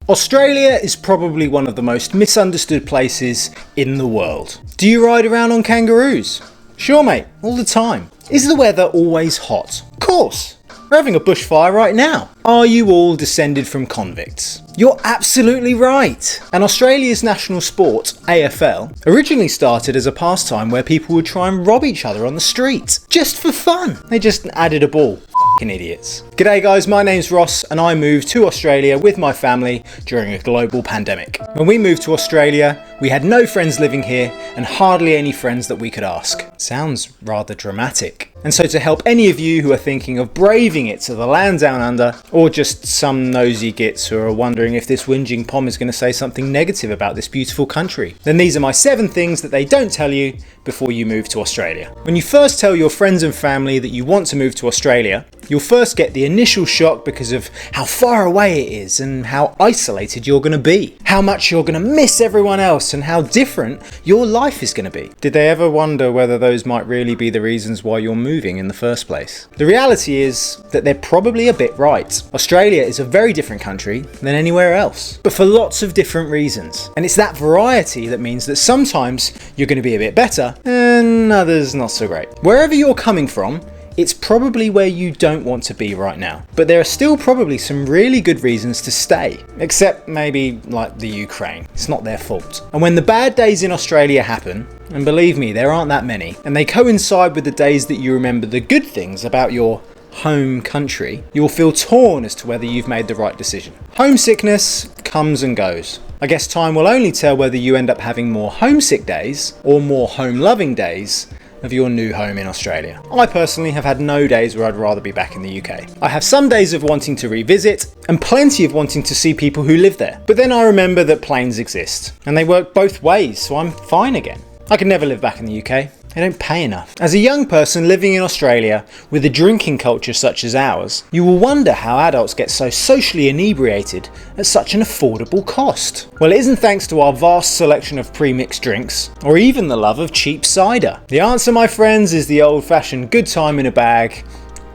Australia is probably one of the most misunderstood places in the world. Do you ride around on kangaroos? Sure mate, all the time. Is the weather always hot? Of course. We're having a bushfire right now. Are you all descended from convicts? You're absolutely right. And Australia's national sport, AFL, originally started as a pastime where people would try and rob each other on the street. Just for fun. They just added a ball. F***ing idiots. G'day guys, my name's Ross and I moved to Australia with my family during a global pandemic. When we moved to Australia, we had no friends living here and hardly any friends that we could ask. Sounds rather dramatic. And so to help any of you who are thinking of braving it to the land down under, or just some nosy gits who are wondering if this whinging pom is going to say something negative about this beautiful country, then these are my 7 things that they don't tell you before you move to Australia. When you first tell your friends and family that you want to move to Australia, you'll first get the initial shock because of how far away it is and how isolated you're going to be, how much you're going to miss everyone else and how different your life is going to be. Did they ever wonder whether those might really be the reasons why you're moving in the first place? The reality is that they're probably a bit right. Australia is a very different country than anywhere else, but for lots of different reasons. And it's that variety that means that sometimes you're going to be a bit better and others not so great. Wherever you're coming from, it's probably where you don't want to be right now. But there are still probably some really good reasons to stay. Except maybe like the Ukraine. It's not their fault. And when the bad days in Australia happen, and believe me, there aren't that many, and they coincide with the days that you remember the good things about your home country, you'll feel torn as to whether you've made the right decision. Homesickness comes and goes. I guess time will only tell whether you end up having more homesick days or more home-loving days of your new home in Australia. I personally have had no days where I'd rather be back in the UK. I have some days of wanting to revisit and plenty of wanting to see people who live there. But then I remember that planes exist and they work both ways, so I'm fine again. I could never live back in the UK. They don't pay enough. As a young person living in Australia with a drinking culture such as ours, you will wonder how adults get so socially inebriated at such an affordable cost. Well, it isn't thanks to our vast selection of pre-mixed drinks, or even the love of cheap cider. The answer, my friends, is the old-fashioned good time in a bag,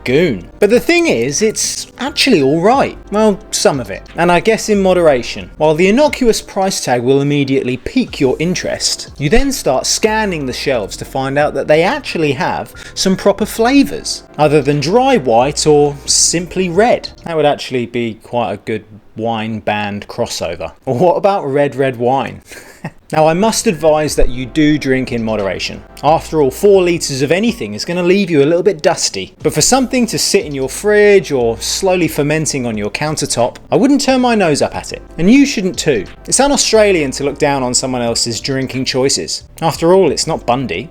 goon. But the thing is, it's actually alright. Well, some of it. And I guess in moderation. While the innocuous price tag will immediately pique your interest, you then start scanning the shelves to find out that they actually have some proper flavours, other than dry white or simply red. That would actually be quite a good wine band crossover. Or what about red wine? Now, I must advise that you do drink in moderation. After all, 4 litres of anything is going to leave you a little bit dusty. But for something to sit in your fridge or slowly fermenting on your countertop, I wouldn't turn my nose up at it. And you shouldn't too. It's un-Australian to look down on someone else's drinking choices. After all, it's not Bundy.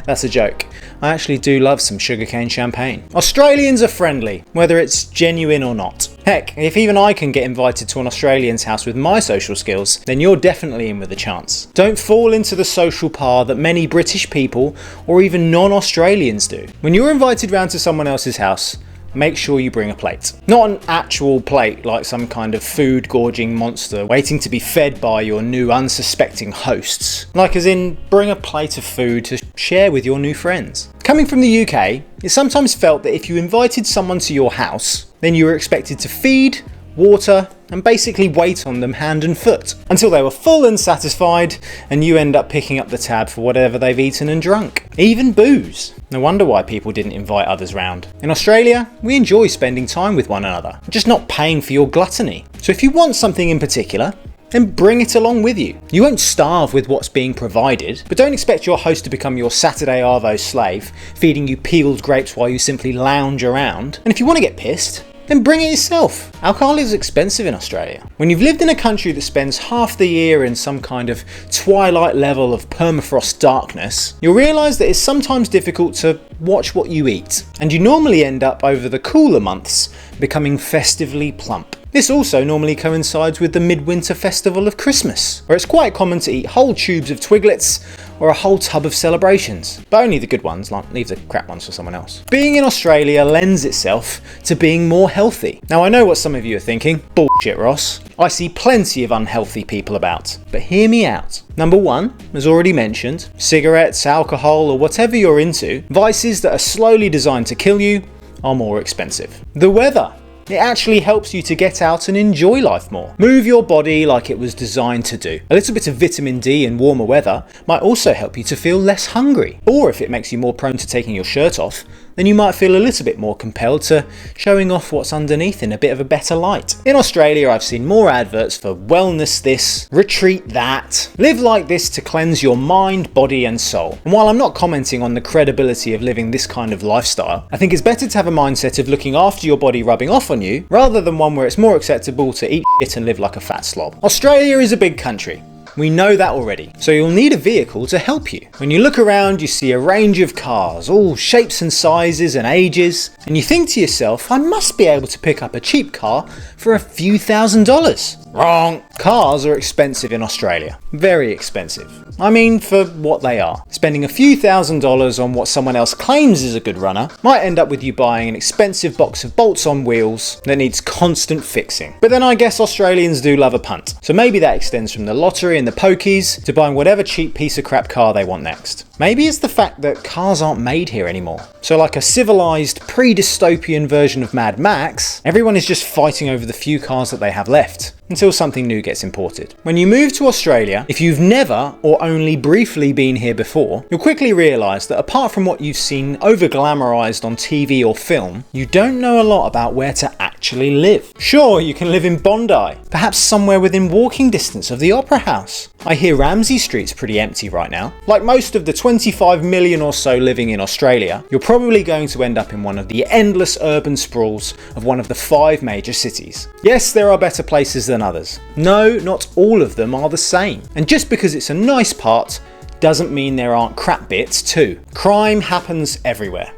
That's a joke. I actually do love some sugarcane champagne. Australians are friendly, whether it's genuine or not. Heck, if even I can get invited to an Australian's house with my social skills, then you're definitely in with a chance. Don't fall into the social par that many British people or even non-Australians do. When you're invited round to someone else's house, make sure you bring a plate. Not an actual plate like some kind of food gorging monster waiting to be fed by your new unsuspecting hosts. Like as in, bring a plate of food to share with your new friends. Coming from the UK, it's sometimes felt that if you invited someone to your house, then you were expected to feed, water, and basically wait on them hand and foot until they were full and satisfied, and you end up picking up the tab for whatever they've eaten and drunk. Even booze. No wonder why people didn't invite others round. In Australia, we enjoy spending time with one another, just not paying for your gluttony. So if you want something in particular, then bring it along with you. You won't starve with what's being provided, but don't expect your host to become your Saturday Arvo slave, feeding you peeled grapes while you simply lounge around. And if you want to get pissed, then bring it yourself. Alcohol is expensive in Australia. When you've lived in a country that spends half the year in some kind of twilight level of permafrost darkness, you'll realise that it's sometimes difficult to watch what you eat, and you normally end up over the cooler months becoming festively plump. This also normally coincides with the midwinter festival of Christmas, where it's quite common to eat whole tubes of Twiglets or a whole tub of celebrations. But only the good ones, like leave the crap ones for someone else. Being in Australia lends itself to being more healthy. Now I know what some of you are thinking, bullshit Ross. I see plenty of unhealthy people about, but hear me out. Number 1, as already mentioned, cigarettes, alcohol or whatever you're into, vices that are slowly designed to kill you are more expensive. The weather It actually helps you to get out and enjoy life more. Move your body like it was designed to do. A little bit of vitamin D in warmer weather might also help you to feel less hungry. Or if it makes you more prone to taking your shirt off, then you might feel a little bit more compelled to showing off what's underneath in a bit of a better light. In Australia, I've seen more adverts for wellness this, retreat that, live like this to cleanse your mind, body and soul. And while I'm not commenting on the credibility of living this kind of lifestyle, I think it's better to have a mindset of looking after your body rubbing off on you, rather than one where it's more acceptable to eat shit and live like a fat slob. Australia is a big country. We know that already, so you'll need a vehicle to help you. When you look around, you see a range of cars, all shapes and sizes and ages, and you think to yourself, I must be able to pick up a cheap car for a few $1,000s. Wrong! Cars are expensive in Australia. Very expensive. I mean, for what they are. Spending a few $1,000s on what someone else claims is a good runner might end up with you buying an expensive box of bolts on wheels that needs constant fixing. But then I guess Australians do love a punt. So maybe that extends from the lottery and the pokies to buying whatever cheap piece of crap car they want next. Maybe it's the fact that cars aren't made here anymore. So like a civilized, pre-dystopian version of Mad Max, everyone is just fighting over the few cars that they have left, until something new gets imported. When you move to Australia, if you've never or only briefly been here before, you'll quickly realise that apart from what you've seen over-glamorised on TV or film, you don't know a lot about where to actually live. Sure, you can live in Bondi, perhaps somewhere within walking distance of the Opera House. I hear Ramsay Street's pretty empty right now. Like most of the 25 million or so living in Australia, you're probably going to end up in one of the endless urban sprawls of one of the 5 major cities. Yes, there are better places than others. No, not all of them are the same. And just because it's a nice part doesn't mean there aren't crap bits too. Crime happens everywhere,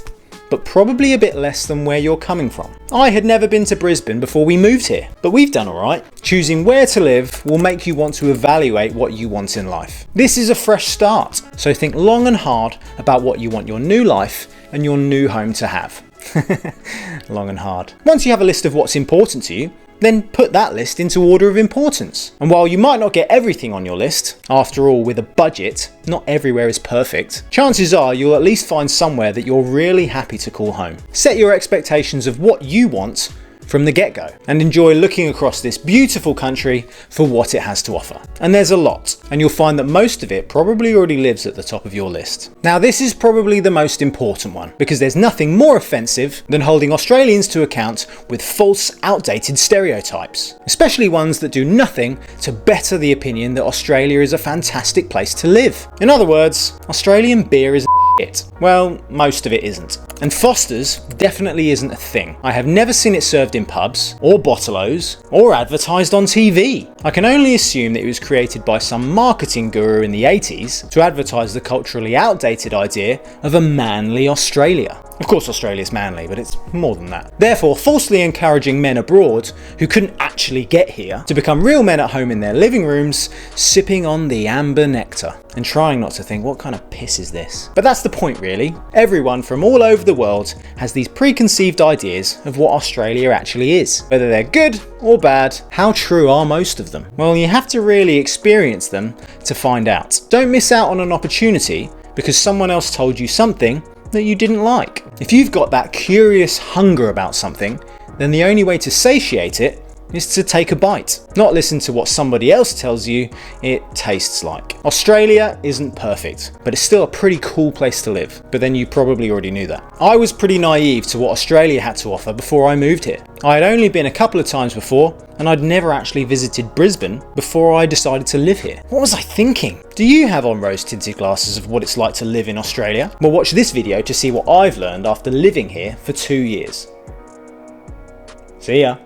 but probably a bit less than where you're coming from. I had never been to Brisbane before we moved here, but we've done alright. Choosing where to live will make you want to evaluate what you want in life. This is a fresh start, so think long and hard about what you want your new life and your new home to have. Long and hard. Once you have a list of what's important to you, then put that list into order of importance. And while you might not get everything on your list, after all, with a budget, not everywhere is perfect, chances are you'll at least find somewhere that you're really happy to call home. Set your expectations of what you want from the get-go and enjoy looking across this beautiful country for what it has to offer. And there's a lot, and you'll find that most of it probably already lives at the top of your list. Now this is probably the most important one, because there's nothing more offensive than holding Australians to account with false, outdated stereotypes, especially ones that do nothing to better the opinion that Australia is a fantastic place to live. In other words, Australian beer is it. Well, most of it isn't. And Foster's definitely isn't a thing. I have never seen it served in pubs, or bottle-os, or advertised on TV. I can only assume that it was created by some marketing guru in the 80s to advertise the culturally outdated idea of a manly Australia. Of course Australia's manly, but it's more than that. Therefore, falsely encouraging men abroad who couldn't actually get here to become real men at home in their living rooms, sipping on the amber nectar, and trying not to think, what kind of piss is this? But that's the point really. Everyone from all over the world has these preconceived ideas of what Australia actually is. Whether they're good or bad, how true are most of them? Well, you have to really experience them to find out. Don't miss out on an opportunity because someone else told you something that you didn't like. If you've got that curious hunger about something, then the only way to satiate it is to take a bite, not listen to what somebody else tells you it tastes like. Australia isn't perfect, but it's still a pretty cool place to live. But then you probably already knew that. I was pretty naive to what Australia had to offer before I moved here. I had only been a couple of times before, and I'd never actually visited Brisbane before I decided to live here. What was I thinking? Do you have on rose-tinted glasses of what it's like to live in Australia? Well, watch this video to see what I've learned after living here for 2 years. See ya.